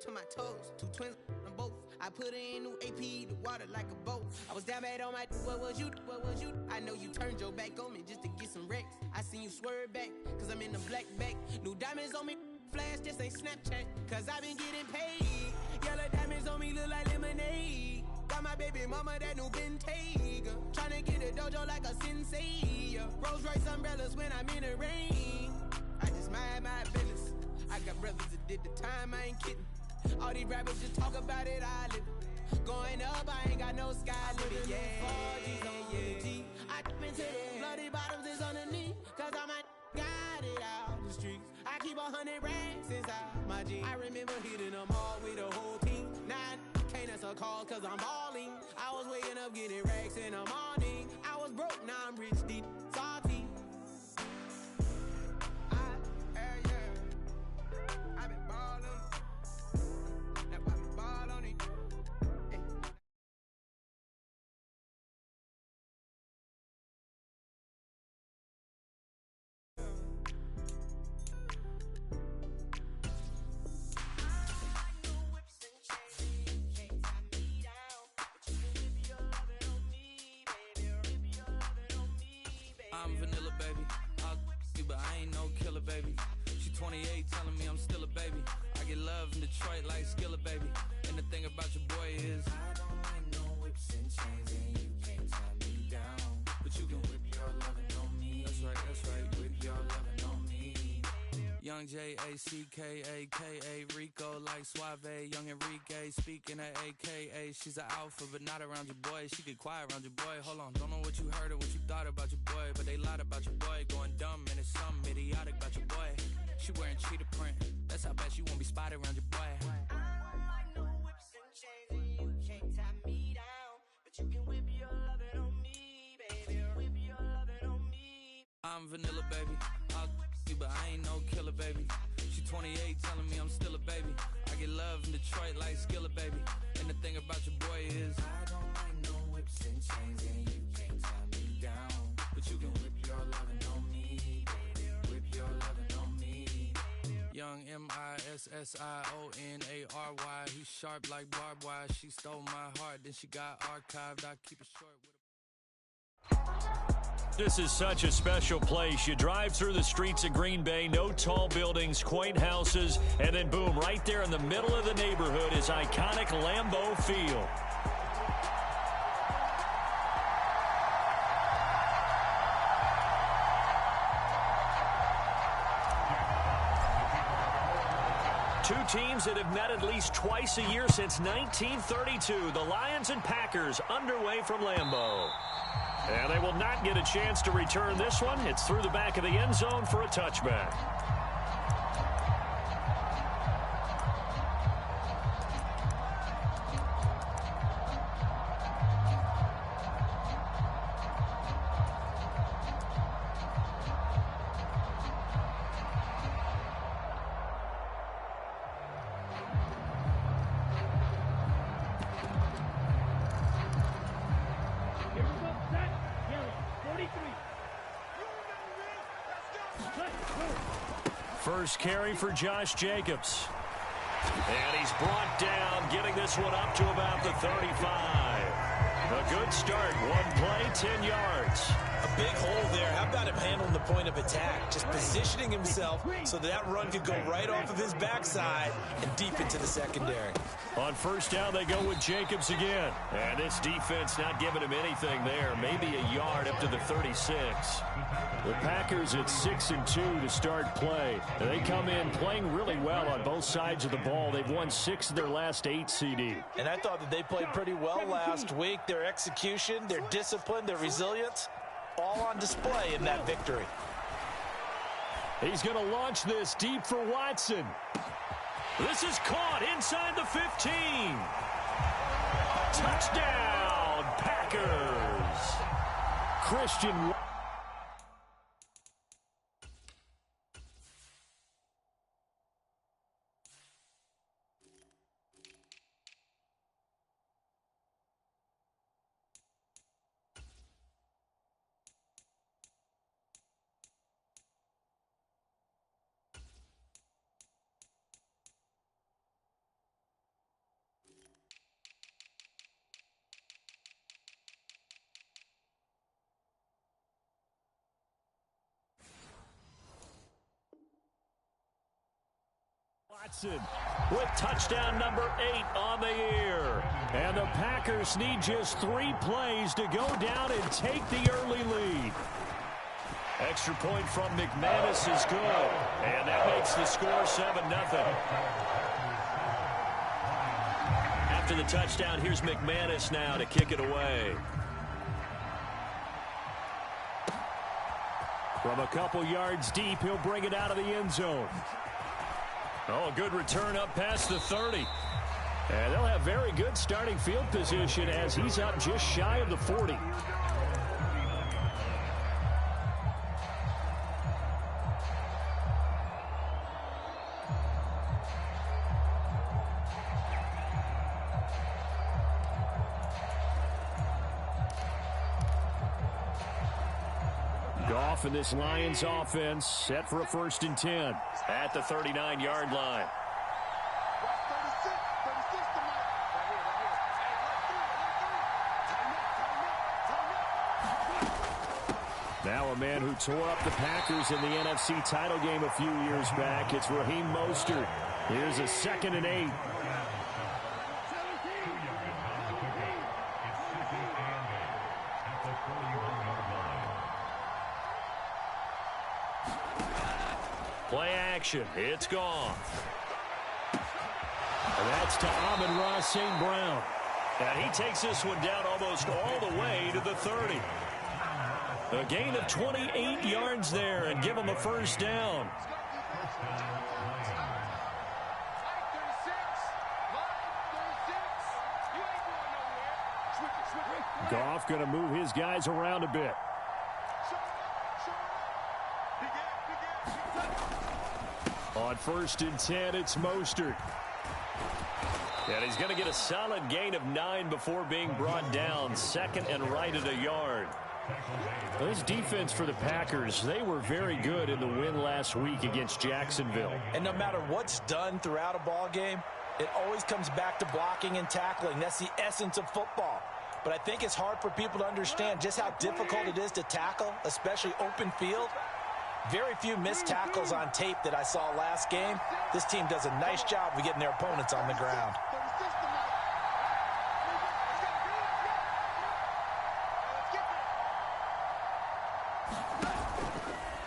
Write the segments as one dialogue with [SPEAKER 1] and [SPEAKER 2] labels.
[SPEAKER 1] to my toes. 2 twins on both. I put in new AP, the water like a boat. I was down bad on my, what was you? I know you turned your back on me just to get some wrecks. I seen you swerve back, cause I'm in the black back. New diamonds on me, flash, this ain't Snapchat. Cause I been getting paid. Yellow diamonds on me look like lemonade. Got my baby mama that new Bentayga. Tryna get a dojo like a sensei. Rolls Royce umbrellas when I'm in the rain. I just mind my business. I got brothers that did the time, I ain't kidding. All these rappers just talk about it, I live it. Going up, I ain't got no sky limit. Yeah, 4G's on the G. I dip into the bloody bottoms is underneath. Cause I might got it out the streets. I keep 100 racks inside my jeans. I remember hitting them all with the whole team. Now can't answer calls cause I'm balling. I was waking up getting racks in the morning. I was broke, now I'm rich, deep, salty. I've been ballin'. That's why we ball on it.
[SPEAKER 2] I'm vanilla, baby. I'll you, but I ain't no killer, baby. She 28, telling me I'm still a baby. I get love in Detroit like Skilla, baby. And the thing about your boy is I don't like no whips and chains, and you can't tie me down. But you can whip your lovin' on me. That's right, whip your lovin' on me. Young J-A-C-K-A-K-A Rico like Suave, young Enrique speaking at AKA. She's an alpha but not around your boy. She get quiet around your boy. Hold on, don't know what you heard or what you thought about your boy, but they lied about your boy. Going dumb and it's something idiotic about your boy. She wearing cheetah print, that's how bad she won't be spotted around your boy. I don't like no whips and chains, and you can't tie me down. But you can whip your lovin' on me, baby. Whip your lovin' on me. I'm vanilla, baby. I'll you, but I ain't no killer, baby. She 28, telling me I'm still a baby. I get love in Detroit like Skilla, baby. And the thing about your boy is I don't like no whips and chains, and you can't tie me down. But you can whip your lovin' on me, baby. Whip your lovin' on me. Young MISSIONARY. He's sharp like barbed wire. She stole my heart, then she got archived. I keep it short with a
[SPEAKER 3] This is such a special place. You drive through the streets of Green Bay, no tall buildings, quaint houses, and then boom, right there in the middle of the neighborhood is iconic Lambeau Field. Two teams that have met at least twice a year since 1932. The Lions and Packers underway from Lambeau. And they will not get a chance to return this one. It's through the back of the end zone for a touchback. First carry for Josh Jacobs. And he's brought down, getting this one up to about the 35. A good start. One play, 10 yards.
[SPEAKER 4] A big hole there. How about him handling the point of attack? Just positioning himself so that run could go right off of his backside and deep into the secondary.
[SPEAKER 3] On first down, they go with Jacobs again. And this defense not giving him anything there. Maybe a yard up to the 36. The Packers at 6-2 to start play. They come in playing really well on both sides of the ball. They've won 6 of their last 8 CD.
[SPEAKER 4] And I thought that they played pretty well last week. Their execution, their discipline, their resilience, all on display in that victory.
[SPEAKER 3] He's going to launch this deep for Watson. This is caught inside the 15. Touchdown, Packers. Christian. Watson with touchdown number 8 on the year. And the Packers need just 3 plays to go down and take the early lead. Extra point from McManus is good. And that makes the score 7-0. After the touchdown, here's McManus now to kick it away. From a couple yards deep, he'll bring it out of the end zone. Oh, a good return up past the 30. And they'll have very good starting field position as he's up just shy of the 40. Goff and this Lions offense set for a 1st and 10 at the 39-yard line. Now a man who tore up the Packers in the NFC title game a few years back. It's Raheem Mostert. Here's a 2nd and 8. Play action. It's gone. And that's to Amon-Ra St. Brown. And he takes this one down almost all the way to the 30. A gain of 28 yards there and give him a 1st down. Goff going to move his guys around a bit. On 1st and 10, it's Mostert. And he's going to get a solid gain of 9 before being brought down. 2nd and right at a yard. This defense for the Packers, they were very good in the win last week against Jacksonville.
[SPEAKER 4] And no matter what's done throughout a ball game, it always comes back to blocking and tackling. That's the essence of football. But I think it's hard for people to understand just how difficult it is to tackle, especially open field. Very few missed tackles on tape that I saw last game. This team does a nice job of getting their opponents on the ground.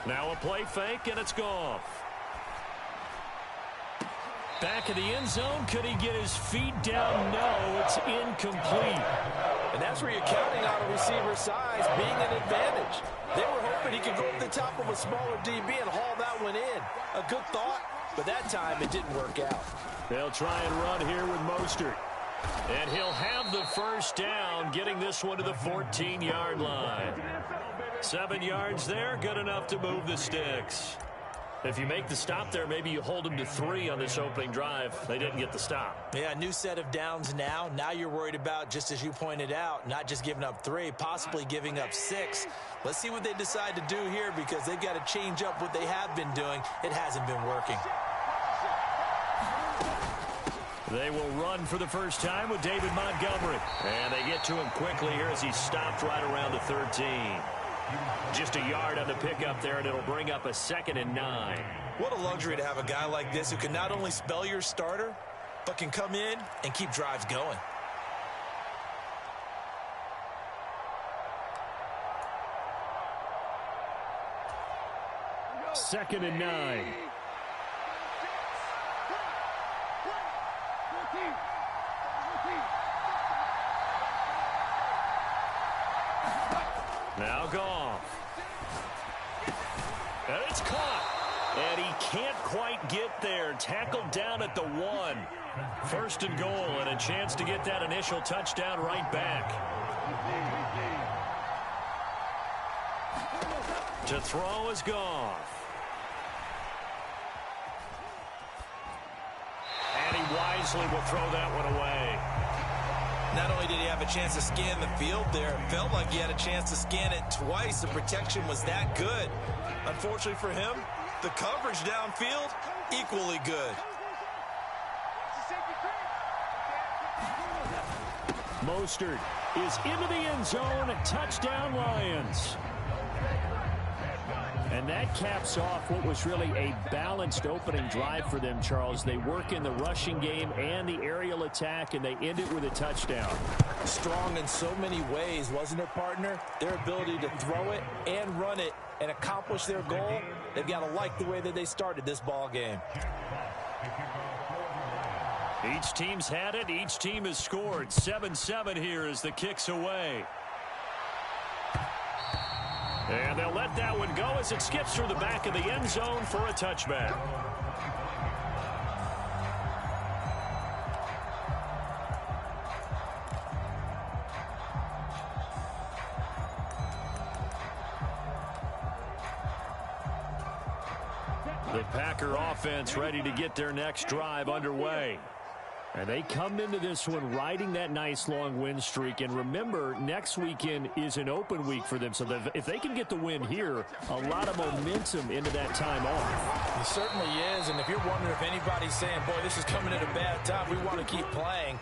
[SPEAKER 3] Now a play fake, and it's Goff. Back in the end zone. Could he get his feet down? No, it's incomplete.
[SPEAKER 4] And that's where you're counting on a receiver's size being an advantage. They were hoping he could go up the top of a smaller DB and haul that one in. A good thought, but that time it didn't work out.
[SPEAKER 3] They'll try and run here with Mostert. And he'll have the 1st down, getting this one to the 14-yard line. 7 yards there, good enough to move the sticks. If you make the stop there, maybe you hold them to 3 on this opening drive. They didn't get the stop.
[SPEAKER 4] Yeah, new set of downs now. Now you're worried about, just as you pointed out, not just giving up 3, possibly giving up 6. Let's see what they decide to do here because they've got to change up what they have been doing. It hasn't been working.
[SPEAKER 3] They will run for the first time with David Montgomery. And they get to him quickly here as he's stopped right around the 13. Just a yard on the pickup there, and it'll bring up a 2nd and 9.
[SPEAKER 4] What a luxury to have a guy like this who can not only spell your starter, but can come in and keep drives going.
[SPEAKER 3] Second and 9. Now Goff. And it's caught. And he can't quite get there. Tackled down at the 1. 1st and goal, and a chance to get that initial touchdown right back. To throw is Goff. And he wisely will throw that one away.
[SPEAKER 4] Not only did he have a chance to scan the field there, it felt like he had a chance to scan it twice. The protection was that good. Unfortunately for him, the coverage downfield, equally good.
[SPEAKER 3] Mostert is into the end zone. Touchdown, Lions. And that caps off what was really a balanced opening drive for them, Charles. They work in the rushing game and the aerial attack, and they end it with a touchdown.
[SPEAKER 4] Strong in so many ways, wasn't it, partner? Their ability to throw it and run it and accomplish their goal, they've got to like the way that they started this ball game.
[SPEAKER 3] Each team's had it. Each team has scored. 7-7 here as the kick's away. And they'll let that one go as it skips through the back of the end zone for a touchback. The Packer offense ready to get their next drive underway. And they come into this one riding that nice long win streak. And remember, next weekend is an open week for them. So that if they can get the win here, a lot of momentum into that time off.
[SPEAKER 4] It certainly is. And if you're wondering if anybody's saying, boy, this is coming at a bad time, we want to keep playing,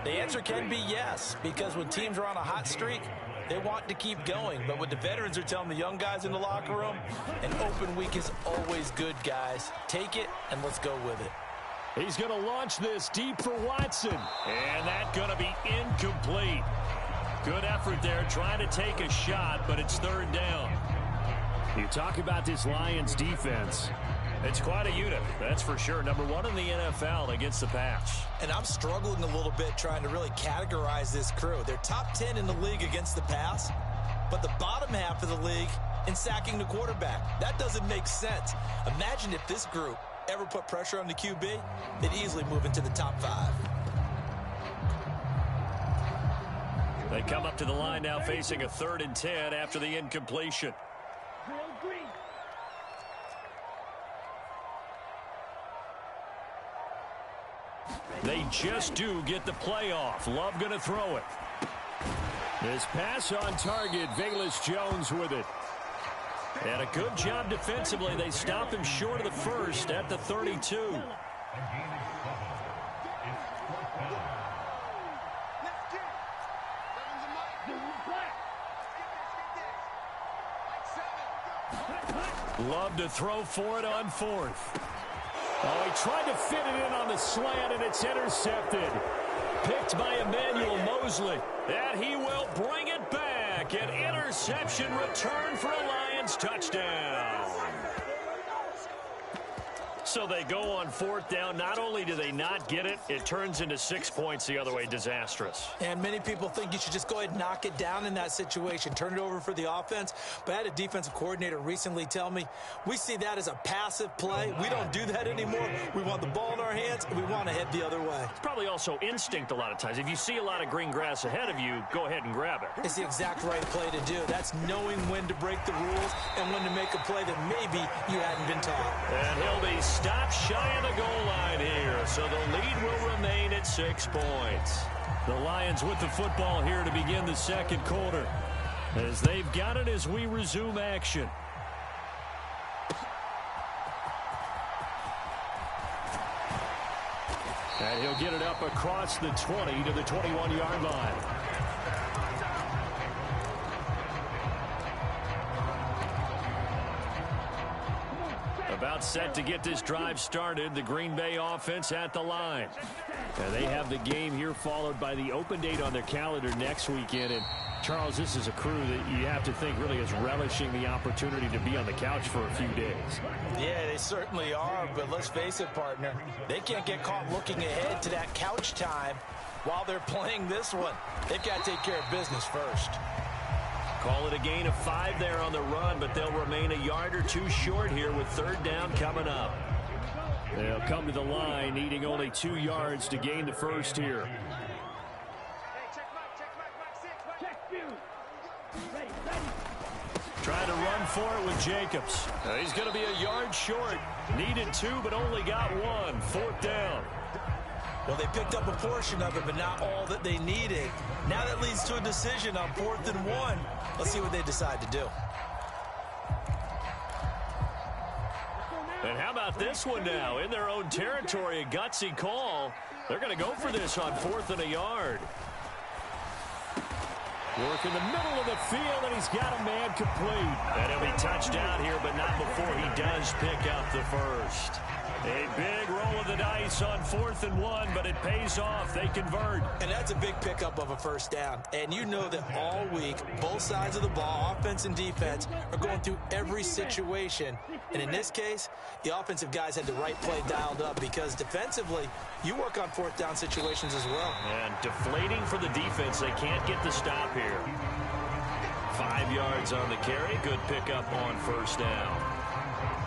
[SPEAKER 4] the answer can be yes. Because when teams are on a hot streak, they want to keep going. But what the veterans are telling the young guys in the locker room, an open week is always good, guys. Take it and let's go with it.
[SPEAKER 3] He's going to launch this deep for Watson. And that's going to be incomplete. Good effort there trying to take a shot, but it's third down. You talk about this Lions defense. It's quite a unit, that's for sure. Number one in the NFL against the pass.
[SPEAKER 4] And I'm struggling a little bit trying to really categorize this crew. They're top 10 in the league against the pass, but the bottom half of the league in sacking the quarterback. That doesn't make sense. Imagine if this group ever put pressure on the QB, they'd easily move into the top 5.
[SPEAKER 3] They come up to the line now facing a 3rd and 10 after the incompletion. They just do get the play off. Love going to throw it. This pass on target, Velus Jones with it. And a good job defensively. They stop him short of the first at the 32. Love to throw for it on 4th. Oh, he tried to fit it in on the slant, and it's intercepted. Picked by Emmanuel Mosley. And he will bring it back. An interception return for a Lions touchdown. So they go on 4th down. Not only do they not get it, it turns into 6 points the other way. Disastrous.
[SPEAKER 4] And many people think you should just go ahead and knock it down in that situation. Turn it over for the offense. But I had a defensive coordinator recently tell me, we see that as a passive play. We don't do that anymore. We want the ball in our hands, and we want to head the other way.
[SPEAKER 3] It's probably also instinct a lot of times. If you see a lot of green grass ahead of you, go ahead and grab it.
[SPEAKER 4] It's the exact right play to do. That's knowing when to break the rules and when to make a play that maybe you hadn't been taught.
[SPEAKER 3] And he'll be stopped shy of the goal line here, so the lead will remain at 6 points. The Lions with the football here to begin the second quarter, as they've got it as we resume action. And he'll get it up across the 20 to the 21-yard line. About set to get this drive started. The Green Bay offense at the line. And they have the game here followed by the open date on their calendar next weekend. And Charles, this is a crew that you have to think really is relishing the opportunity to be on the couch for a few days.
[SPEAKER 4] Yeah, they certainly are, but let's face it, partner. They can't get caught looking ahead to that couch time while they're playing this one. They've got to take care of business first.
[SPEAKER 3] Call it a gain of 5 there on the run, but they'll remain a yard or 2 short here with 3rd down coming up. They'll come to the line, needing only 2 yards to gain the first here. Trying to run for it with Jacobs. He's going to be a yard short. Needed 2, but only got 1. 4th down.
[SPEAKER 4] Well, they picked up a portion of it, but not all that they needed. Now that leads to a decision on 4th and 1. Let's see what they decide to do.
[SPEAKER 3] And how about this one now? In their own territory, a gutsy call. They're going to go for this on 4th and a yard. Work in the middle of the field, and he's got a man complete. And he'll be touched down here, but not before he does pick up the first. A big roll of the dice on 4th and 1, but it pays off. They convert.
[SPEAKER 4] And that's a big pickup of a first down. And you know that all week, both sides of the ball, offense and defense, are going through every situation. And in this case, the offensive guys had the right play dialed up because defensively, you work on 4th down situations as well.
[SPEAKER 3] And deflating for the defense. They can't get the stop here. 5 yards on the carry. Good pickup on first down.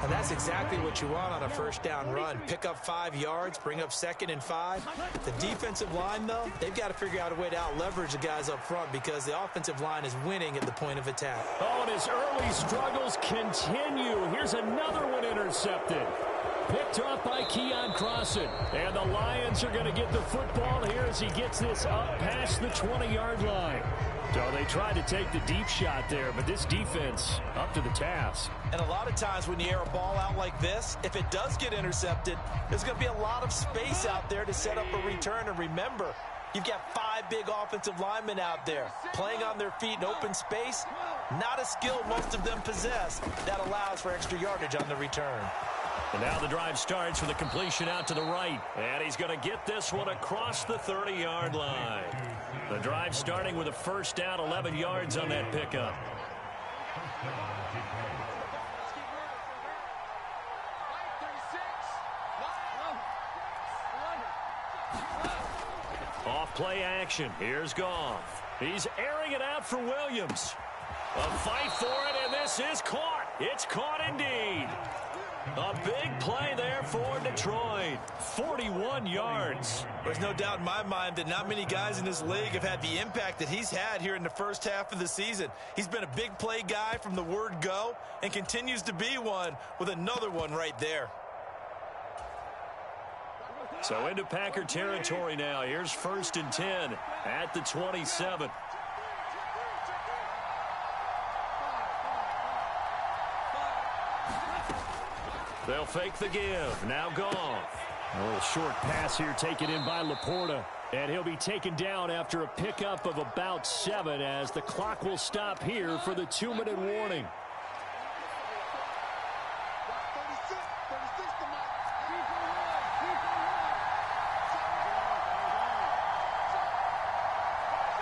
[SPEAKER 4] And that's exactly what you want on a first down run. Pick up 5 yards, bring up 2nd and 5. The defensive line, though, they've got to figure out a way to out-leverage the guys up front because the offensive line is winning at the point of attack.
[SPEAKER 3] Oh, and his early struggles continue. Here's another one intercepted. Picked off by Keon Crossan. And the Lions are going to get the football here as he gets this up past the 20-yard line. So they tried to take the deep shot there, but this defense up to the task.
[SPEAKER 4] And a lot of times when you air a ball out like this, if it does get intercepted, there's going to be a lot of space out there to set up a return. And remember, you've got 5 big offensive linemen out there playing on their feet in open space. Not a skill most of them possess that allows for extra yardage on the return.
[SPEAKER 3] And now the drive starts with a completion out to the right. And he's going to get this one across the 30-yard line. The drive starting with a first down, 11 yards on that pickup. Off play action. Here's Goff. He's airing it out for Williams. A fight for it, and this is caught. It's caught indeed. A big play there for Detroit. 41 yards.
[SPEAKER 4] There's no doubt in my mind that not many guys in this league have had the impact that he's had here in the first half of the season. He's been a big play guy from the word go and continues to be one with another one right there.
[SPEAKER 3] So into Packer territory now. Here's 1st and 10 at the 27. They'll fake the give. Now Goff. A little short pass here taken in by Laporta. And he'll be taken down after a pickup of about 7 as the clock will stop here for the 2-minute warning.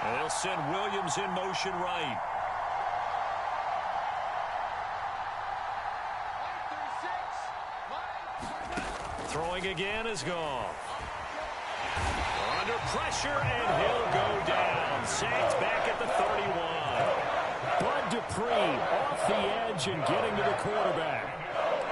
[SPEAKER 3] And they'll send Williams in motion right. Throwing again is Goff. Under pressure, and he'll go down. Saints back at the 31. Bud Dupree off the edge and getting to the quarterback.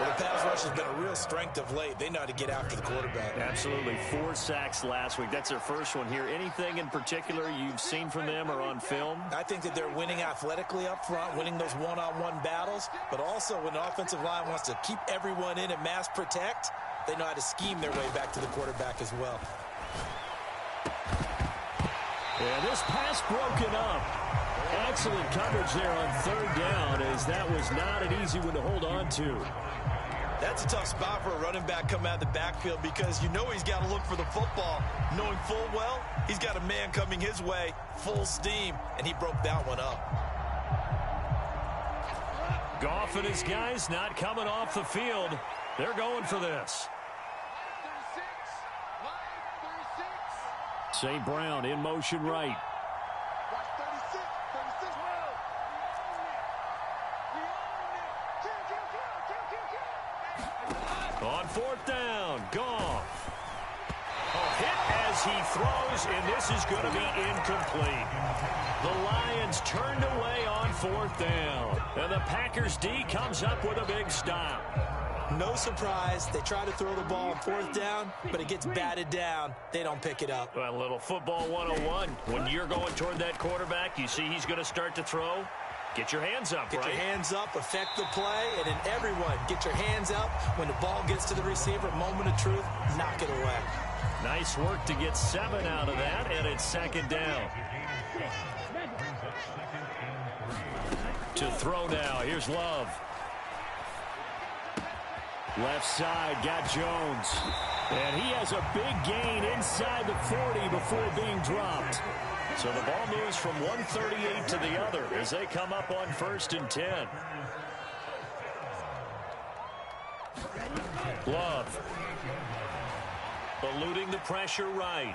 [SPEAKER 4] Well, the pass rush has been a real strength of late. They know how to get after the quarterback.
[SPEAKER 3] Absolutely. 4 sacks last week. That's their first one here. Anything in particular you've seen from them or on film?
[SPEAKER 4] I think that they're winning athletically up front, winning those one-on-one battles, but also when the offensive line wants to keep everyone in and mass protect, they know how to scheme their way back to the quarterback as well.
[SPEAKER 3] And this pass broken up. Excellent coverage there on 3rd down, as that was not an easy one to hold on to.
[SPEAKER 4] That's a tough spot for a running back coming out of the backfield because you know he's got to look for the football, knowing full well he's got a man coming his way, full steam, and he broke that one up.
[SPEAKER 3] Goff and his guys not coming off the field. They're going for this. St. Brown in motion right. On 4th down, Goff. A hit as he throws, and this is going to be incomplete. The Lions turned away on 4th down, and the Packers D comes up with a big stop.
[SPEAKER 4] No surprise. They try to throw the ball on 4th down, but it gets batted down. They don't pick it up.
[SPEAKER 3] Well, a little football 101. When you're going toward that quarterback, you see he's going to start to throw. Get your hands up,
[SPEAKER 4] Get your hands up, affect the play, and then everyone get your hands up. When the ball gets to the receiver, moment of truth, knock it away.
[SPEAKER 3] Nice work to get 7 out of that, and it's 2nd down. To throw now, here's Love. Left side, got Jones. And he has a big gain inside the 40 before being dropped. So the ball moves from 138 to the other as they come up on 1st and 10. Love. Eluding the pressure right.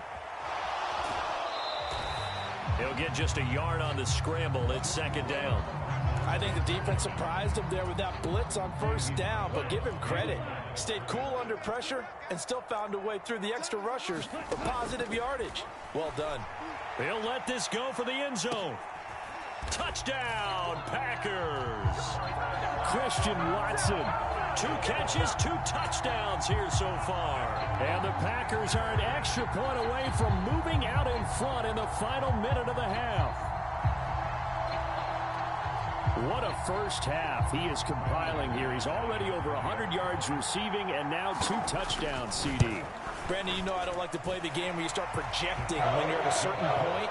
[SPEAKER 3] He'll get just a yard on the scramble. It's 2nd down.
[SPEAKER 4] I think the defense surprised him there with that blitz on 1st down, but give him credit. Stayed cool under pressure and still found a way through the extra rushers for positive yardage. Well done.
[SPEAKER 3] He'll let this go for the end zone. Touchdown, Packers. Christian Watson. 2 catches, 2 touchdowns here so far. And the Packers are an extra point away from moving out in front in the final minute of the half. What a first half he is compiling here. He's already over 100 yards receiving and now 2 touchdowns, CD.
[SPEAKER 4] Brandon, you know I don't like to play the game where you start projecting when you're at a certain point.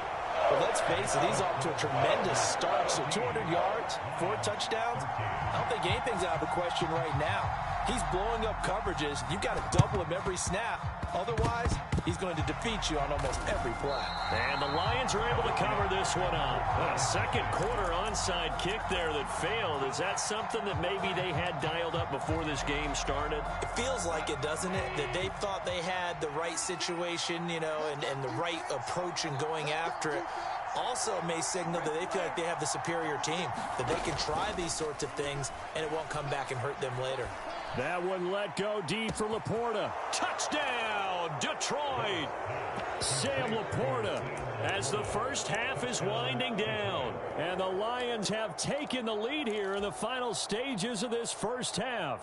[SPEAKER 4] But let's face it, he's off to a tremendous start. So 200 yards, 4 touchdowns. I don't think anything's out of the question right now. He's blowing up coverages. You've got to double him every snap. Otherwise, he's going to defeat you on almost every play.
[SPEAKER 3] And the Lions are able to cover this one up. A 2nd quarter onside kick there that failed. Is that something that maybe they had dialed up before this game started?
[SPEAKER 4] It feels like it, doesn't it? That they thought they had the right situation, you know, and the right approach in going after it. Also may signal that they feel like they have the superior team, that they can try these sorts of things and it won't come back and hurt them later.
[SPEAKER 3] That one let go deep for Laporta. Touchdown, Detroit! Sam Laporta as the first half is winding down. And the Lions have taken the lead here in the final stages of this first half.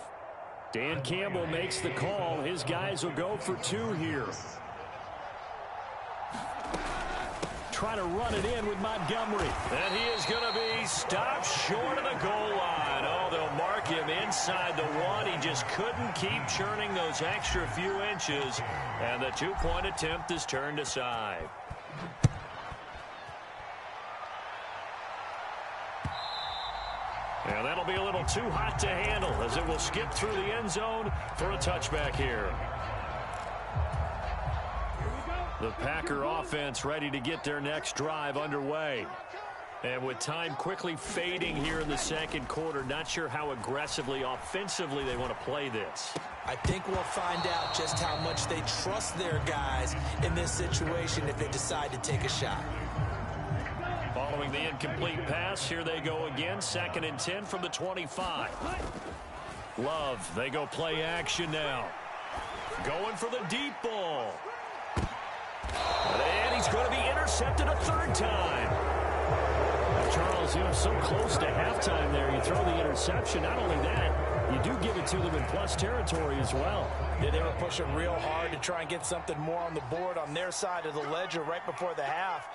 [SPEAKER 3] Dan Campbell makes the call. His guys will go for 2 here. Try to run it in with Montgomery. And he is going to be stopped short of the goal line. Oh, they'll mark him inside the 1. He just couldn't keep churning those extra few inches. And the 2-point attempt is turned aside. And that'll be a little too hot to handle as it will skip through the end zone for a touchback here. The Packer offense ready to get their next drive underway. And with time quickly fading here in the 2nd quarter, not sure how aggressively, offensively they want to play this.
[SPEAKER 4] I think we'll find out just how much they trust their guys in this situation if they decide to take a shot.
[SPEAKER 3] Following the incomplete pass, here they go again, 2nd and 10 from the 25. Love, they go play action now. Going for the deep ball. And he's going to be intercepted a 3rd time. Charles, you know, so close to halftime there. You throw the interception. Not only that, you do give it to them in plus territory as well.
[SPEAKER 4] Yeah, they were pushing real hard to try and get something more on the board on their side of the ledger right before the half.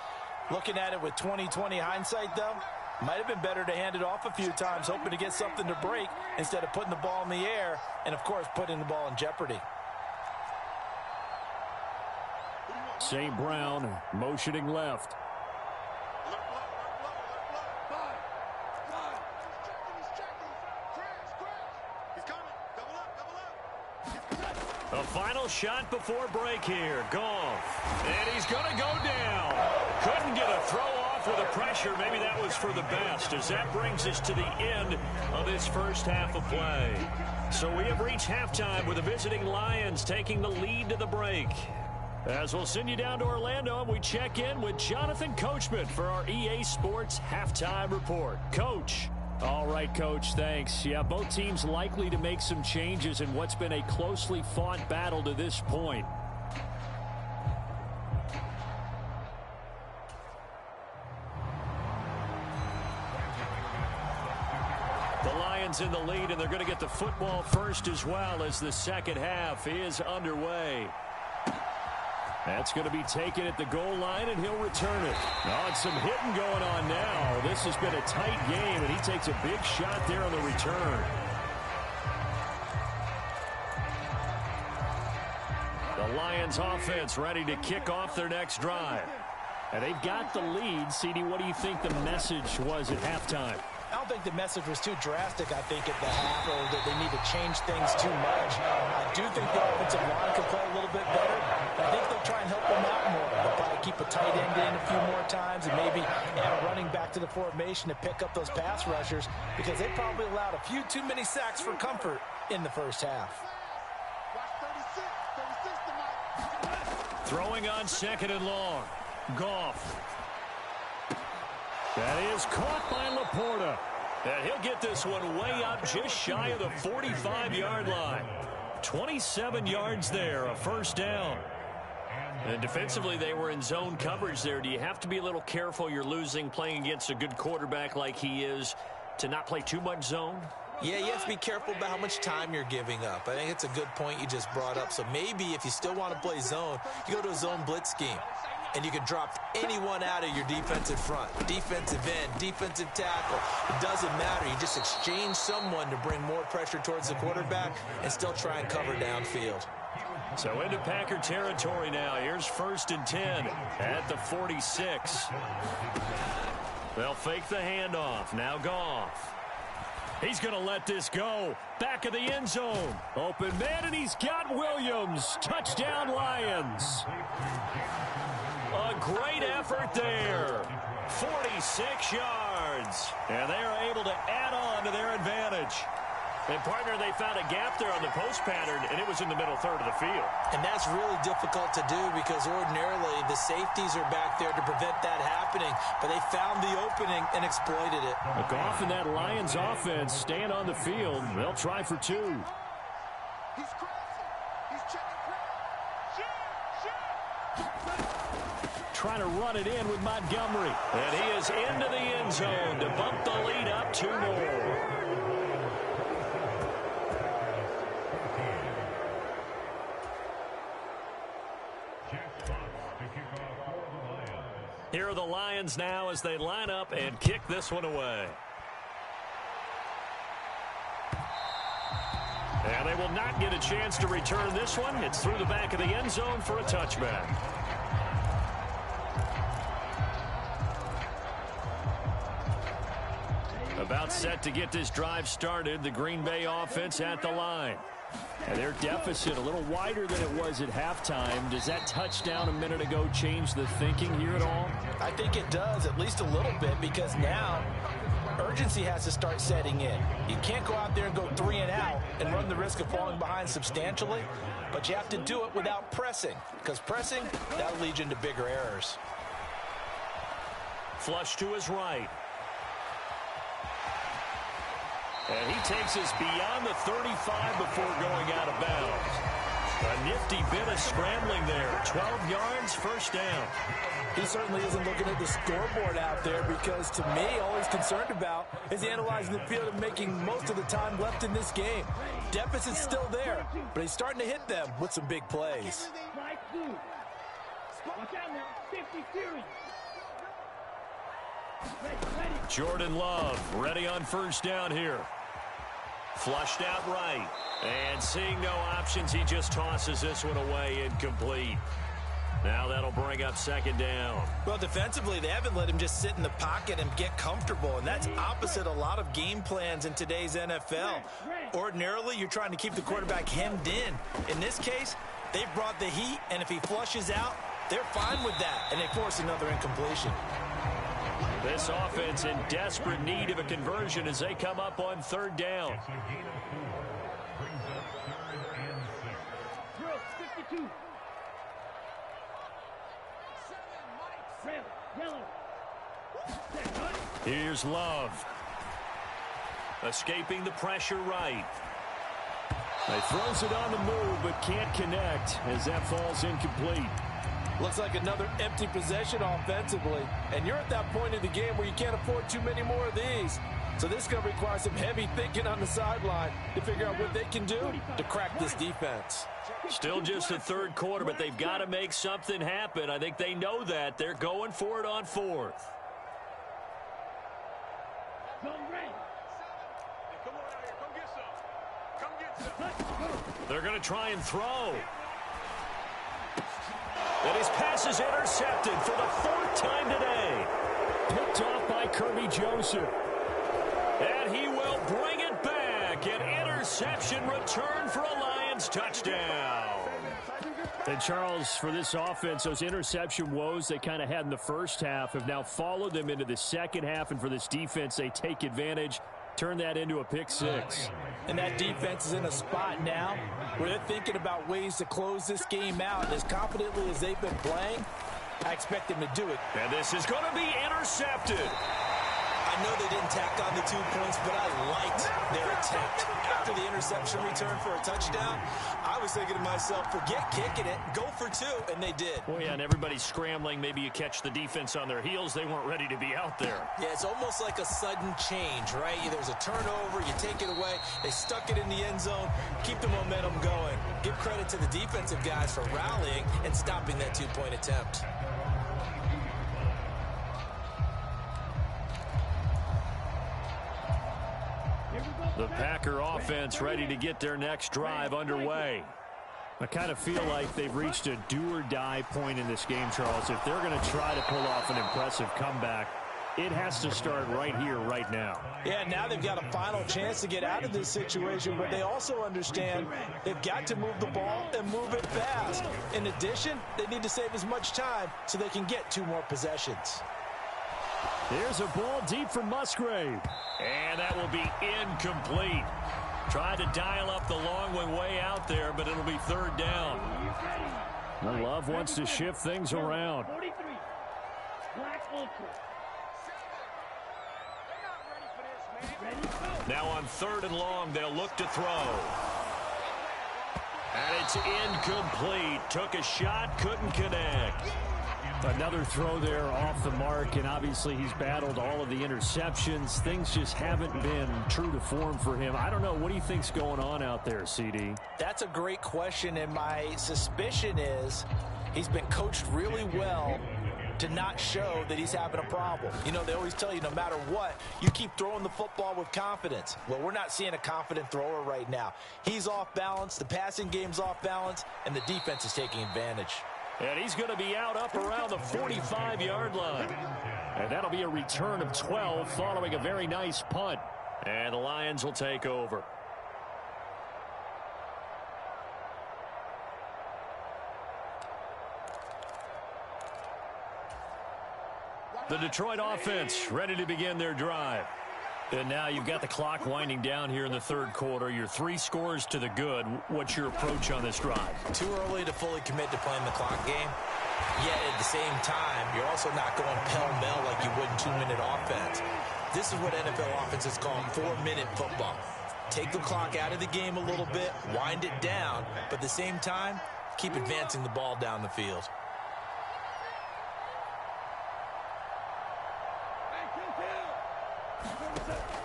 [SPEAKER 4] Looking at it with 20/20 hindsight, though, might have been better to hand it off a few times, hoping to get something to break instead of putting the ball in the air and, of course, putting the ball in jeopardy.
[SPEAKER 3] St. Brown motioning left. A final shot before break here. Goff. And he's going to go down. Couldn't get a throw off with the pressure. Maybe that was for the best, as that brings us to the end of this first half of play. So we have reached halftime with the visiting Lions taking the lead to the break. As we'll send you down to Orlando, and we check in with Jonathan Coachman for our EA Sports Halftime Report. Coach. All right, Coach, thanks. Yeah, both teams likely to make some changes in what's been a closely fought battle to this point. The Lions in the lead, and they're going to get the football first as well as the second half is underway. That's going to be taken at the goal line, and he'll return it. Oh, and some hitting going on now. This has been a tight game, and he takes a big shot there on the return. The Lions offense ready to kick off their next drive. And they've got the lead. CD, what do you think the message was at halftime?
[SPEAKER 4] I don't think the message was too drastic, I think, at the half, or that they need to change things too much. I do think the offensive line could play a little bit better. I think they'll try and help them out more by keep a tight end in a few more times and maybe add a running back to the formation to pick up those pass rushers, because they probably allowed a few too many sacks for comfort in the first half.
[SPEAKER 3] Throwing on 2nd and long. Goff. That is caught by Laporta. And he'll get this one way up just shy of the 45-yard line. 27 yards there, a first down. And defensively, they were in zone coverage there. Do you have to be a little careful? You're losing playing against a good quarterback like he is to not play too much zone?
[SPEAKER 4] Yeah, you have to be careful about how much time you're giving up. I think it's a good point you just brought up. So maybe if you still want to play zone, you go to a zone blitz scheme. And you can drop anyone out of your defensive front. Defensive end, defensive tackle. It doesn't matter. You just exchange someone to bring more pressure towards the quarterback and still try and cover downfield.
[SPEAKER 3] So into Packer territory now. Here's 1st and 10 at the 46. They'll fake the handoff. Now Goff. He's going to let this go. Back of the end zone. Open man, and he's got Williams. Touchdown, Lions. A great effort there. 46 yards. And they are able to add on to their advantage. And, partner, they found a gap there on the post pattern, and it was in the middle third of the field.
[SPEAKER 4] And that's really difficult to do because ordinarily the safeties are back there to prevent that happening. But they found the opening and exploited it.
[SPEAKER 3] Goff and that Lions offense staying on the field. They'll try for 2.
[SPEAKER 5] He's crossing. He's checking. Shoot.
[SPEAKER 3] Trying to run it in with Montgomery. And he is into the end zone to bump the lead up 2 more. Here are the Lions now as they line up and kick this one away. And they will not get a chance to return this one. It's through the back of the end zone for a touchback. About set to get this drive started. The Green Bay offense at the line. And their deficit a little wider than it was at halftime. Does that touchdown a minute ago change the thinking here at all?
[SPEAKER 4] I think it does, at least a little bit, because now urgency has to start setting in. You can't go out there and go 3 and out and run the risk of falling behind substantially, but you have to do it without pressing, because pressing, that'll lead you into bigger errors.
[SPEAKER 3] Flush to his right. And he takes us beyond the 35 before going out of bounds. A nifty bit of scrambling there. 12 yards, first down.
[SPEAKER 4] He certainly isn't looking at the scoreboard out there because, to me, all he's concerned about is analyzing the field and making most of the time left in this game. Deficit's still there, but he's starting to hit them with some big plays.
[SPEAKER 3] Jordan Love ready on first down here. Flushed out right. And seeing no options, he just tosses this one away incomplete. Now that'll bring up second down.
[SPEAKER 4] Well, defensively, they haven't let him just sit in the pocket and get comfortable, and that's opposite a lot of game plans in today's NFL. Ordinarily, you're trying to keep the quarterback hemmed in. In this case, they've brought the heat, and if he flushes out, they're fine with that, and they force another incompletion.
[SPEAKER 3] This offense in desperate need of a conversion as they come up on third down. Here's Love. Escaping the pressure right. He throws it on the move but can't connect as that falls incomplete.
[SPEAKER 4] Looks like another empty possession offensively. And you're at that point in the game where you can't afford too many more of these. So this is going to require some heavy thinking on the sideline to figure out what they can do to crack this defense.
[SPEAKER 3] Still just the third quarter, but they've got to make something happen. I think they know that. They're going for it on fourth. They're going to try and throw. And his pass is intercepted for the fourth time today. Picked off by Kirby Joseph. And he will bring it back. An interception return for a Lions touchdown. And Charles, for this offense, those interception woes they kind of had in the first half have now followed them into the second half. And for this defense, they take advantage, turn that into a pick six.
[SPEAKER 4] And that defense is in a spot now where they're thinking about ways to close this game out. As confidently as they've been playing, I expect them to do it.
[SPEAKER 3] And this is going to be intercepted.
[SPEAKER 4] I know they didn't tack on the 2 points, but I liked their attempt. After the interception return for a touchdown, I was thinking to myself, forget kicking it, go for 2, and they did.
[SPEAKER 3] Oh, yeah, and everybody's scrambling. Maybe you catch the defense on their heels. They weren't ready to be out there.
[SPEAKER 4] Yeah, it's almost like a sudden change, right? There's a turnover, you take it away, they stuck it in the end zone, keep the momentum going. Give credit to the defensive guys for rallying and stopping that 2-point attempt.
[SPEAKER 3] The Packer offense ready to get their next drive underway. I kind of feel like they've reached a do-or-die point in this game, Charles. If they're going to try to pull off an impressive comeback, it has to start right here, right now.
[SPEAKER 4] Yeah, now they've got a final chance to get out of this situation, but they also understand they've got to move the ball and move it fast. In addition, they need to save as much time so they can get 2 more possessions.
[SPEAKER 3] There's a ball deep from Musgrave. And that will be incomplete. Tried to dial up the long one way out there, but it'll be third down. Love wants to shift things around. Now on 3rd and long, they'll look to throw. And it's incomplete. Took a shot, couldn't connect. Another throw there off the mark, and obviously he's battled all of the interceptions. Things just haven't been true to form for him. I don't know. What do you think's going on out there, CD?
[SPEAKER 4] That's a great question, and my suspicion is he's been coached really well to not show that he's having a problem. You know, they always tell you no matter what, you keep throwing the football with confidence. Well, we're not seeing a confident thrower right now. He's off balance, the passing game's off balance, and the defense is taking advantage.
[SPEAKER 3] And he's going to be out up around the 45-yard line. And that'll be a return of 12 following a very nice punt. And the Lions will take over. The Detroit offense ready to begin their drive. And now you've got the clock winding down here in the 3rd quarter. You're 3 scores to the good. What's your approach on this drive?
[SPEAKER 4] Too early to fully commit to playing the clock game. Yet at the same time, you're also not going pell-mell like you would in 2-minute offense. This is what NFL offenses call 4-minute football. Take the clock out of the game a little bit, wind it down, but at the same time, keep advancing the ball down the field.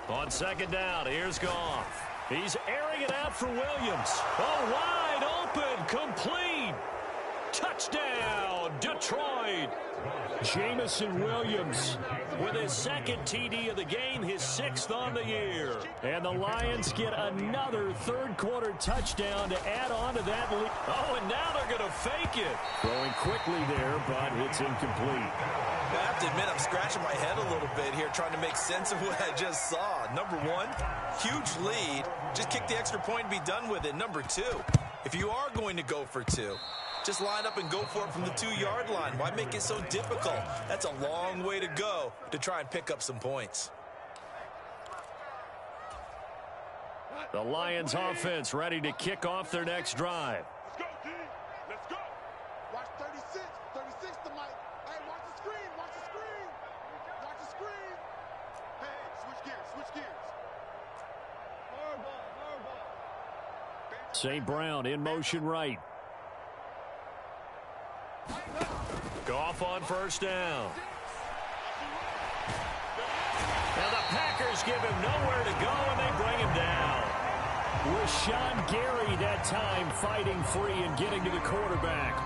[SPEAKER 3] On 2nd down, here's Goff. He's airing it out for Williams. Oh, wide open, complete. Touchdown, Detroit. Jamison Williams with his 2nd TD of the game, his 6th on the year. And the Lions get another 3rd quarter touchdown to add on to that lead. Oh, and now they're going to fake it. Throwing quickly there, but it's incomplete.
[SPEAKER 4] I have to admit, I'm scratching my head a little bit here trying to make sense of what I just saw. Number 1, huge lead. Just kick the extra point and be done with it. Number 2, if you are going to go for 2, just line up and go for it from the 2-yard line. Why make it so difficult? That's a long way to go to try and pick up some points.
[SPEAKER 3] The Lions offense ready to kick off their next drive.
[SPEAKER 5] Let's go, D. Let's go. Watch 36. 36 to Mike. Hey, watch the screen. Watch the screen. Watch the screen. Hey, switch gears. Switch gears.
[SPEAKER 3] St. Brown in motion right. Goff on 1st down. Now the Packers give him nowhere to go, and they bring him down. Rashawn Gary that time fighting free and getting to the quarterback.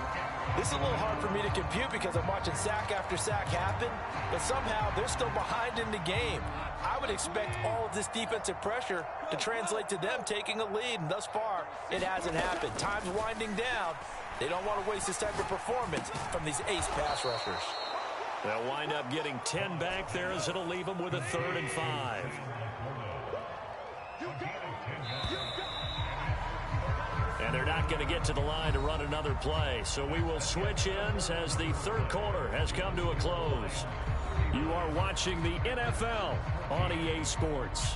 [SPEAKER 4] This is a little hard for me to compute because I'm watching sack after sack happen, but somehow they're still behind in the game. I would expect all of this defensive pressure to translate to them taking a lead, and thus far, it hasn't happened. Time's winding down. They don't want to waste this type of performance from these ace pass rushers.
[SPEAKER 3] They'll wind up getting 10 back there as it'll leave them with a 3rd and 5. And And they're not going to get to the line to run another play. So we will switch ends as the third quarter has come to a close. You are watching the NFL on EA Sports.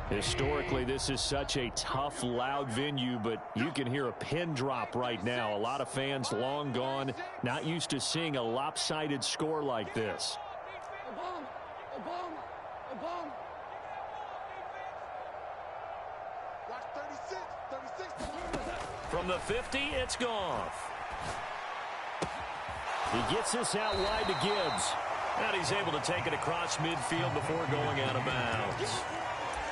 [SPEAKER 3] Historically, this is such a tough, loud venue, but you can hear a pin drop right now. A lot of fans long gone, not used to seeing a lopsided score like this. From the 50, it's Goff. He gets this out wide to Gibbs. And he's able to take it across midfield before going out of bounds.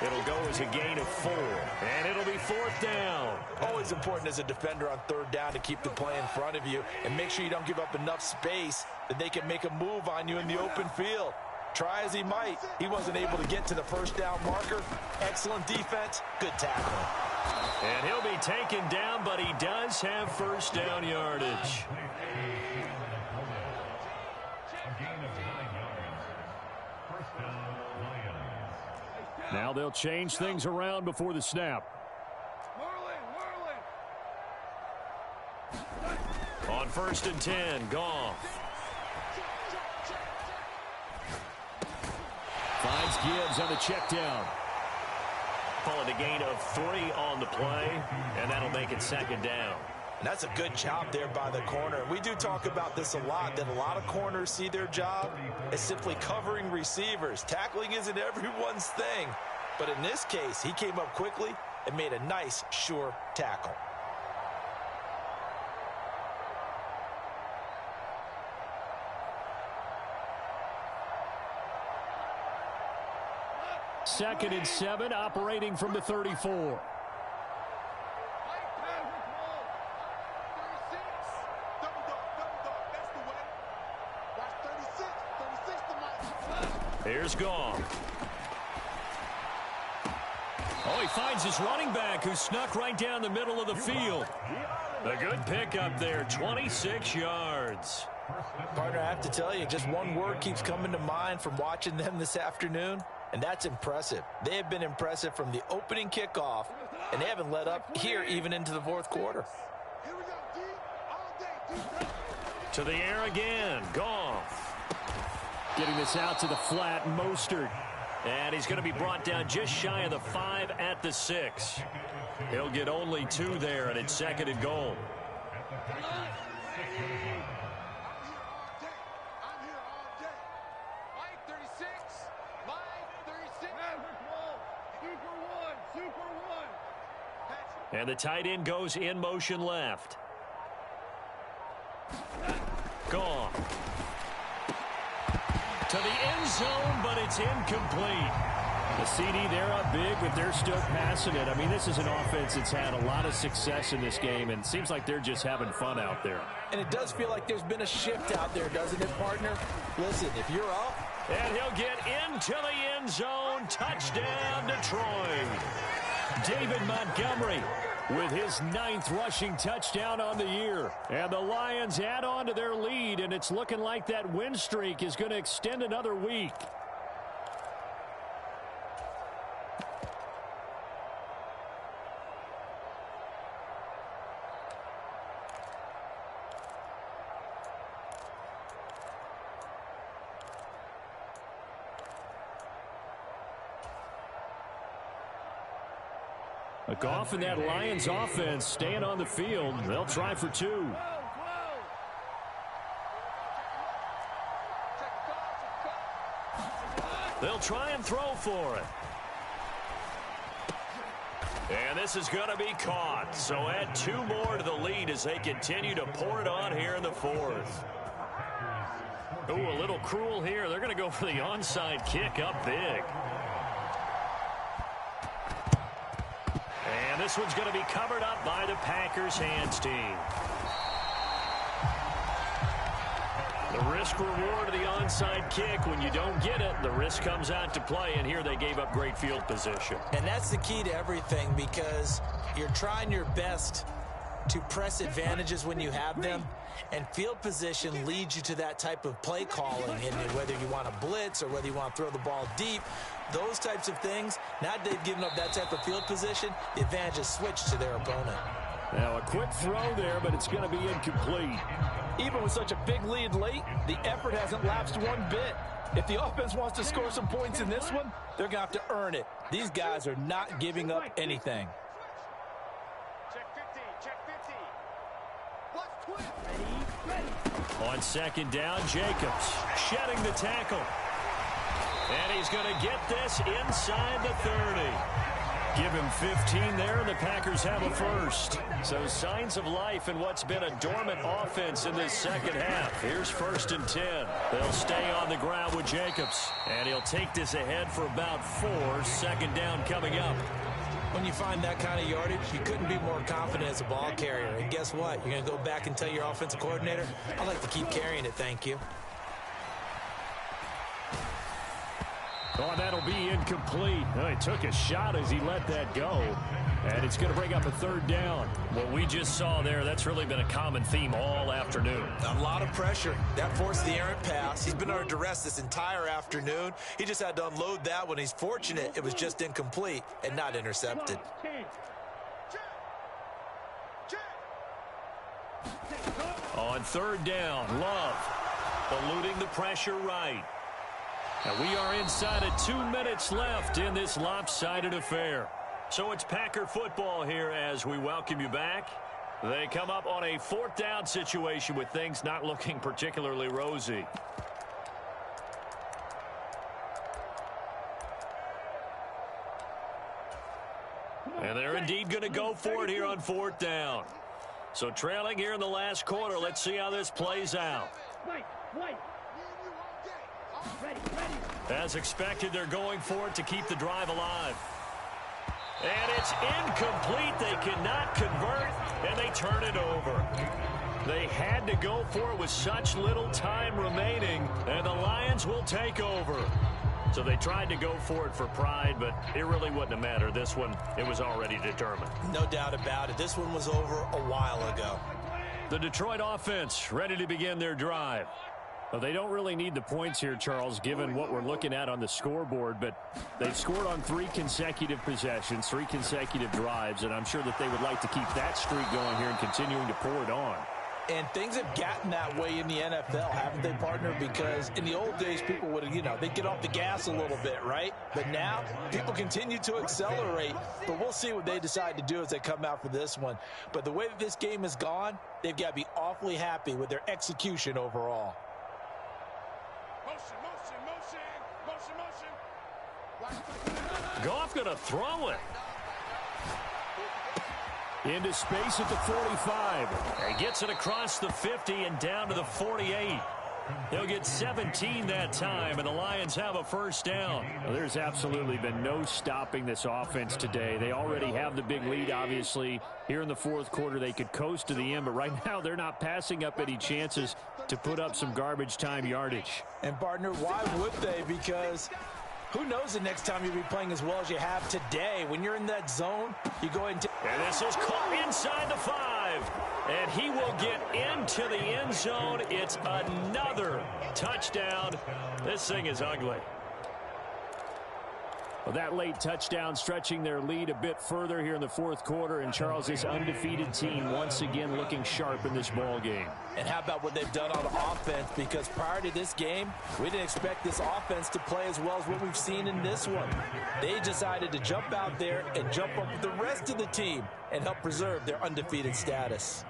[SPEAKER 3] It'll go as a gain of 4, and it'll be 4th down.
[SPEAKER 4] Always important as a defender on 3rd down to keep the play in front of you and make sure you don't give up enough space that they can make a move on you in the open field. Try as he might, he wasn't able to get to the 1st down marker. Excellent defense, good tackling.
[SPEAKER 3] And he'll be taken down, but he does have 1st down yardage. Now they'll change things around before the snap. On 1st and 10, Goff. Finds Gibbs on the check down. Calling a gain of 3 on the play, and that'll make it 2nd down.
[SPEAKER 4] And that's a good job there by the corner. We do talk about this a lot, that a lot of corners see their job as simply covering receivers. Tackling isn't everyone's thing. But in this case, he came up quickly and made a nice, sure tackle.
[SPEAKER 3] Second and 7, operating from the 34. Here's Goff. Oh, he finds his running back who snuck right down the middle of the field. A good pickup there, 26 yards.
[SPEAKER 4] Partner, I have to tell you, just one word keeps coming to mind from watching them this afternoon, and that's impressive. They have been impressive from the opening kickoff, and they haven't let up here even into the 4th quarter.
[SPEAKER 3] To the air again, Goff. Getting this out to the flat, Mostert. And he's going to be brought down just shy of the 5 at the 6. He'll get only 2 there, and it's 2nd and goal. And the tight end goes in motion left. Goff. To the end zone, but it's incomplete. The CD, they're up big, but they're still passing it. I mean, this is an offense that's had a lot of success in this game, and it seems like they're just having fun out there.
[SPEAKER 4] And it does feel like there's been a shift out there, doesn't it, partner? Listen, if you're up.
[SPEAKER 3] And he'll get into the end zone. Touchdown, Detroit. David Montgomery with his 9th rushing touchdown on the year. And the Lions add on to their lead, and it's looking like that win streak is going to extend another week. Goff and that Lions offense staying on the field. They'll try for 2. They'll try and throw for it. And this is going to be caught. So add 2 more to the lead as they continue to pour it on here in the 4th. Ooh, a little cruel here. They're going to go for the onside kick up big. And this one's going to be covered up by the Packers hands team. The risk reward of the onside kick. When you don't get it, the risk comes out to play, and here they gave up great field position.
[SPEAKER 4] And that's the key to everything, because you're trying your best to press advantages when you have them, and field position leads you to that type of play calling. And whether you want to blitz or whether you want to throw the ball deep, those types of things, now that they've given up that type of field position, the advantage is switched to their opponent.
[SPEAKER 3] Now a quick throw there, but it's going to be incomplete.
[SPEAKER 4] Even with such a big lead late, the effort hasn't lapsed one bit. If the offense wants to score some points in this one, they're going to have to earn it. These guys are not giving up anything.
[SPEAKER 5] Check 50, check 50. Watch 20.
[SPEAKER 3] On second down, Jacobs shedding the tackle. And he's going to get this inside the 30. Give him 15 there, and the Packers have a first. So signs of life in what's been a dormant offense in this second half. Here's 1st and 10. They'll stay on the ground with Jacobs. And he'll take this ahead for about 4. Second down coming up.
[SPEAKER 4] When you find that kind of yardage, you couldn't be more confident as a ball carrier. And guess what? You're going to go back and tell your offensive coordinator, I'd like to keep carrying it, thank you.
[SPEAKER 3] Oh, that'll be incomplete. Oh, he took a shot as he let that go. And it's going to bring up a 3rd down. What we just saw there, that's really been a common theme all afternoon.
[SPEAKER 4] A lot of pressure. That forced the errant pass. He's been under duress this entire afternoon. He just had to unload that one. He's fortunate it was just incomplete and not intercepted.
[SPEAKER 3] On 3rd down, Love eluding the pressure right. And we are inside of 2 minutes left in this lopsided affair. So it's Packer football here as we welcome you back. They come up on a 4th down situation with things not looking particularly rosy. And they're indeed going to go for it here on 4th down. So trailing here in the last quarter, let's see how this plays out. As expected, they're going for it to keep the drive alive. And it's incomplete. They cannot convert, and they turn it over. They had to go for it with such little time remaining, and the Lions will take over. So they tried to go for it for pride, but it really wouldn't have mattered. This one, it was already determined.
[SPEAKER 4] No doubt about it. This one was over a while ago.
[SPEAKER 3] The Detroit offense ready to begin their drive. Well, they don't really need the points here, Charles, given what we're looking at on the scoreboard, but they've scored on 3 consecutive possessions, 3 consecutive drives, and I'm sure that they would like to keep that streak going here and continuing to pour it on.
[SPEAKER 4] And things have gotten that way in the NFL, haven't they, partner? Because in the old days, people would, they'd get off the gas a little bit, right? But now, people continue to accelerate. But we'll see what they decide to do as they come out for this one. But the way that this game has gone, they've got to be awfully happy with their execution overall.
[SPEAKER 3] Goff going to throw it. Into space at the 45. He gets it across the 50 and down to the 48. He'll get 17 that time, and the Lions have a first down.
[SPEAKER 6] Well, there's absolutely been no stopping this offense today. They already have the big lead, obviously. Here in the 4th quarter, they could coast to the end, but right now they're not passing up any chances to put up some garbage time yardage.
[SPEAKER 4] And, partner, why would they? Because who knows the next time you'll be playing as well as you have today. When you're in that zone, you go ahead
[SPEAKER 3] and this is caught inside the 5. And he will get into the end zone. It's another touchdown. This thing is ugly.
[SPEAKER 6] Well, that late touchdown stretching their lead a bit further here in the 4th quarter. And, Charles, this undefeated team once again looking sharp in this ball game.
[SPEAKER 4] And how about what they've done on offense? Because prior to this game, we didn't expect this offense to play as well as what we've seen in this one. They decided to jump out there and jump up with the rest of the team and help preserve their undefeated status.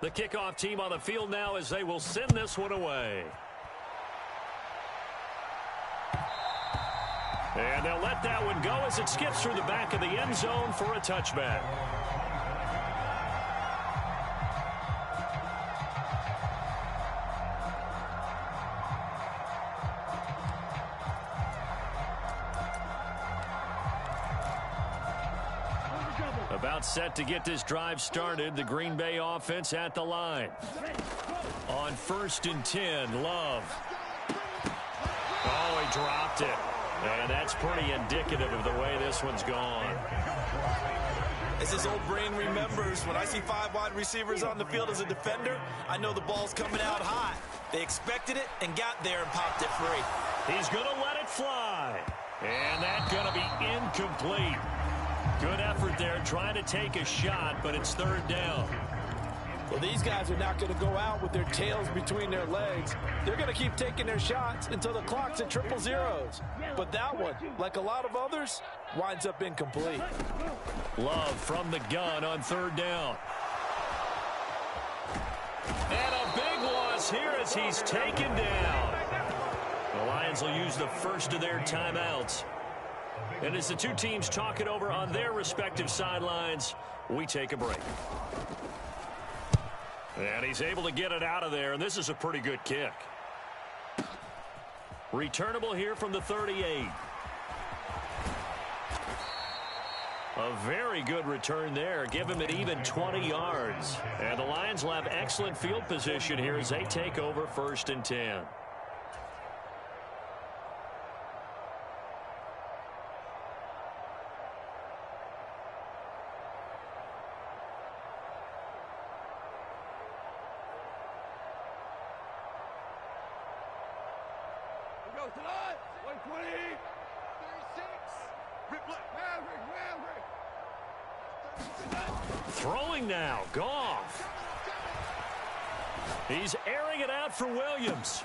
[SPEAKER 3] The kickoff team on the field now as they will send this one away. And they'll let that one go as it skips through the back of the end zone for a touchback. About set to get this drive started. The Green Bay offense at the line. On 1st and 10, Love. Oh, he dropped it. And that's pretty indicative of the way this one's gone.
[SPEAKER 4] As his old brain remembers, when I see 5 wide receivers on the field as a defender, I know the ball's coming out high. They expected it and got there and popped it free.
[SPEAKER 3] He's going to let it fly. And that's going to be incomplete. Good effort there, trying to take a shot, but it's 3rd down.
[SPEAKER 4] Well, these guys are not going to go out with their tails between their legs. They're going to keep taking their shots until the clock's at 000. But that one, like a lot of others, winds up incomplete.
[SPEAKER 3] Love from the gun on 3rd down. And a big loss here as he's taken down. The Lions will use the first of their timeouts. And as the two teams talk it over on their respective sidelines, we take a break. And he's able to get it out of there, and this is a pretty good kick. Returnable here from the 38. A very good return there. Give him an even 20 yards. And the Lions will have excellent field position here as they take over 1st and 10. Throwing now, Goff. He's airing it out for Williams.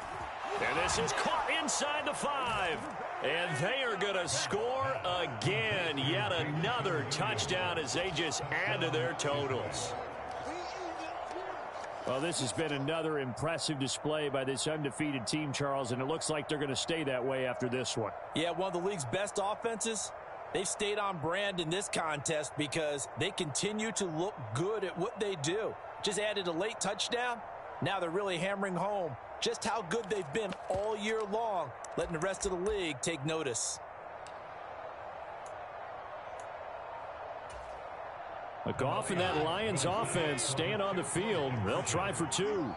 [SPEAKER 3] And this is caught inside the 5. And they are going to score again. Yet another touchdown as they just add to their totals.
[SPEAKER 6] Well, this has been another impressive display by this undefeated team, Charles, and it looks like they're going to stay that way after this one.
[SPEAKER 4] Yeah, one of the league's best offenses. They've stayed on brand in this contest because they continue to look good at what they do. Just added a late touchdown. Now they're really hammering home just how good they've been all year long, letting the rest of the league take notice.
[SPEAKER 6] Goff and that Lions offense staying on the field. They'll try for 2.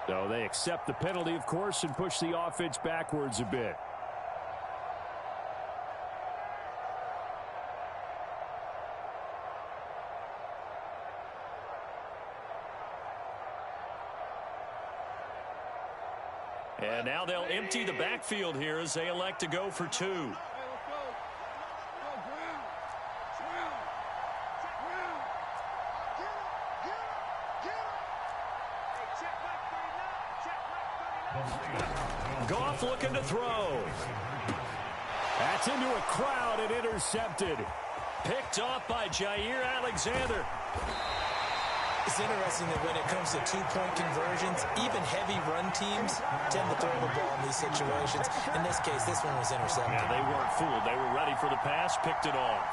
[SPEAKER 6] So they accept the penalty, of course, and push the offense backwards a bit.
[SPEAKER 3] And now they'll empty the backfield here as they elect to go for 2. Goff looking to throw.
[SPEAKER 6] That's into a crowd and intercepted.
[SPEAKER 3] Picked off by Jair Alexander.
[SPEAKER 4] It's interesting that when it comes to two-point conversions, even heavy run teams tend to throw the ball in these situations. In this case, this one was intercepted.
[SPEAKER 3] Yeah, they weren't fooled. They were ready for the pass, picked it off.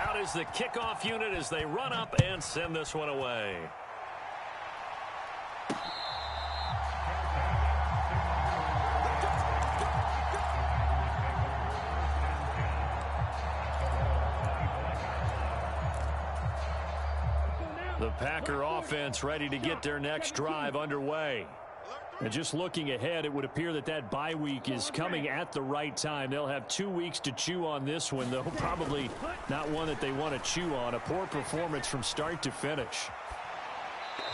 [SPEAKER 3] Out is the kickoff unit as they run up and send this one away. The Packer offense ready to get their next drive underway. And just looking ahead, it would appear that that bye week is coming at the right time. They'll have 2 weeks to chew on this one, though probably not one that they want to chew on. A poor performance from start to finish.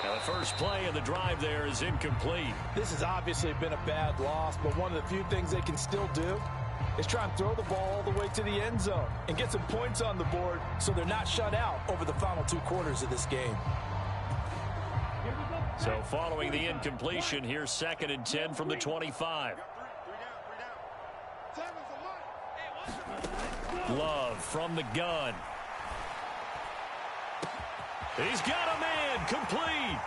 [SPEAKER 3] Now the first play of the drive there is incomplete.
[SPEAKER 4] This has obviously been a bad loss, but one of the few things they can still do is try and throw the ball all the way to the end zone and get some points on the board so they're not shut out over the final 2 quarters of this game.
[SPEAKER 3] So following the incompletion, here's 2nd and 10 from the 25. Love from the gun. He's got a man, complete.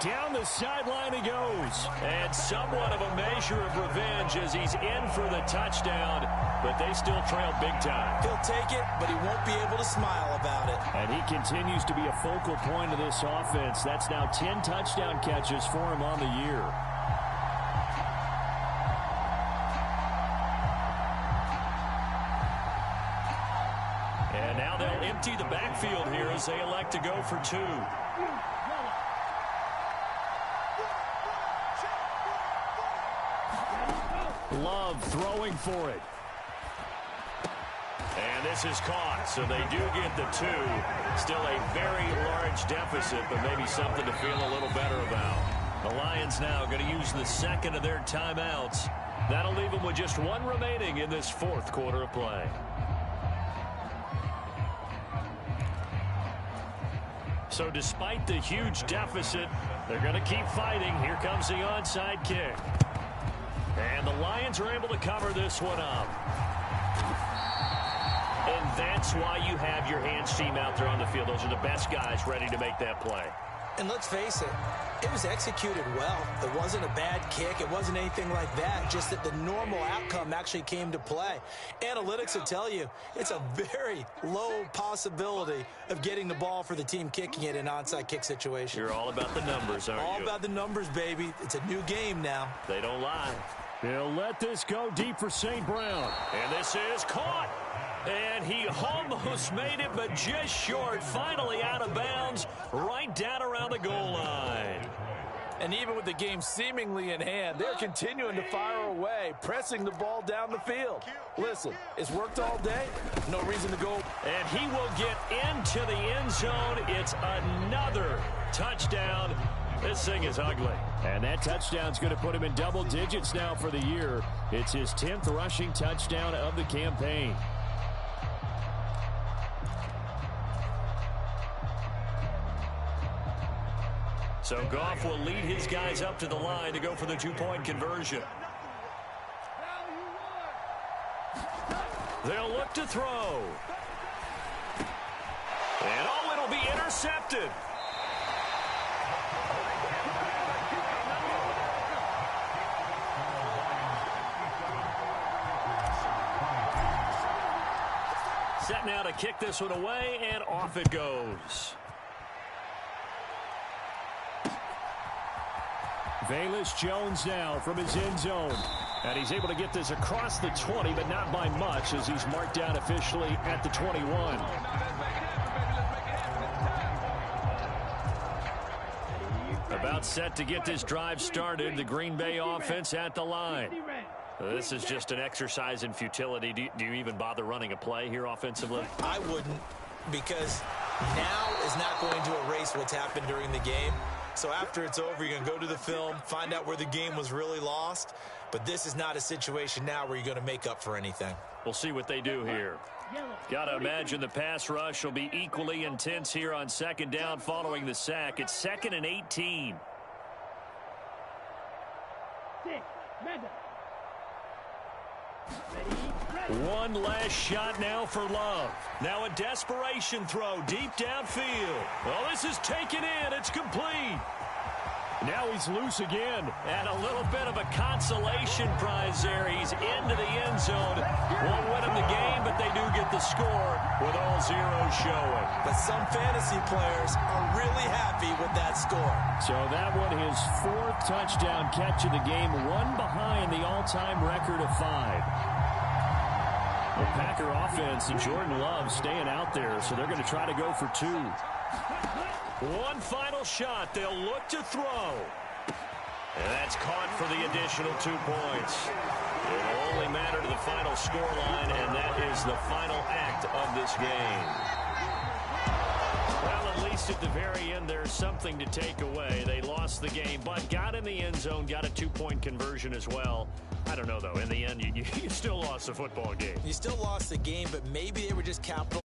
[SPEAKER 3] down the sideline he goes.
[SPEAKER 6] And somewhat of a measure of revenge as he's in for the touchdown, but they still trail big time.
[SPEAKER 4] He'll take it, but he won't be able to smile about it.
[SPEAKER 3] And he continues to be a focal point of this offense. That's now 10 touchdown catches for him on the year.
[SPEAKER 6] And now they'll empty the backfield here as they elect to go for 2.
[SPEAKER 3] Love throwing for it.
[SPEAKER 6] And this is caught, so they do get the 2. Still a very large deficit, but maybe something to feel a little better about. The Lions now going to use the second of their timeouts. That'll leave them with just 1 remaining in this 4th quarter of play. So despite the huge deficit, they're going to keep fighting. Here comes the onside kick. And the Lions are able to cover this one up. And that's why you have your hands team out there on the field. Those are the best guys ready to make that play.
[SPEAKER 4] And let's face it, it was executed well. It wasn't a bad kick. It wasn't anything like that. Just that the normal outcome actually came to play. Analytics will tell you it's a very low possibility of getting the ball for the team kicking it in an onside kick situation.
[SPEAKER 6] You're all about the numbers, aren't you?
[SPEAKER 4] All about the numbers, baby. It's a new game now.
[SPEAKER 6] They don't lie.
[SPEAKER 3] They'll let this go deep for St. Brown.
[SPEAKER 6] And this is caught. And he almost made it, but just short. Finally out of bounds, right down around the goal line.
[SPEAKER 4] And even with the game seemingly in hand, they're continuing to fire away, pressing the ball down the field. Listen, it's worked all day. No reason to go.
[SPEAKER 6] And he will get into the end zone. It's another touchdown. This thing is ugly.
[SPEAKER 3] And that touchdown's going to put him in double digits now for the year. It's his 10th rushing touchdown of the campaign.
[SPEAKER 6] So Goff will lead his guys up to the line to go for the 2-point conversion. They'll look to throw. And oh, it'll be intercepted. Set now to kick this one away, and off it goes.
[SPEAKER 3] Velus Jones now from his end zone. And he's able to get this across the 20, but not by much as he's marked down officially at the 21.
[SPEAKER 6] About set to get this drive started. The Green Bay offense at the line. This is just an exercise in futility. Do you even bother running a play here offensively?
[SPEAKER 4] I wouldn't, because now is not going to erase what's happened during the game. So after it's over, you're going to go to the film, find out where the game was really lost. But this is not a situation now where you're going to make up for anything.
[SPEAKER 6] We'll see what they do here. Got to imagine the pass rush will be equally intense here on 2nd down following the sack. It's 2nd and 18. One last shot now for Love. Now a desperation throw deep downfield. Well, this is taken in. It's complete.
[SPEAKER 3] Now he's loose again.
[SPEAKER 6] And a little bit of a consolation prize there. He's into the end zone. Won't win him the game, but they do get the score with all zeros showing.
[SPEAKER 4] But some fantasy players are really happy with that score.
[SPEAKER 3] So that one, his 4th touchdown catch of the game, one behind the all-time record of 5. The Packer offense and Jordan Love staying out there, so they're going to try to go for 2.
[SPEAKER 6] One final shot. They'll look to throw. And that's caught for the additional 2 points. It will only matter to the final scoreline, and that is the final act of this game. Well, at least at the very end, there's something to take away. They lost the game, but got in the end zone, got a 2-point conversion as well. I don't know, though. In the end, you still lost the football game.
[SPEAKER 4] You still lost the game, but maybe they were just capital.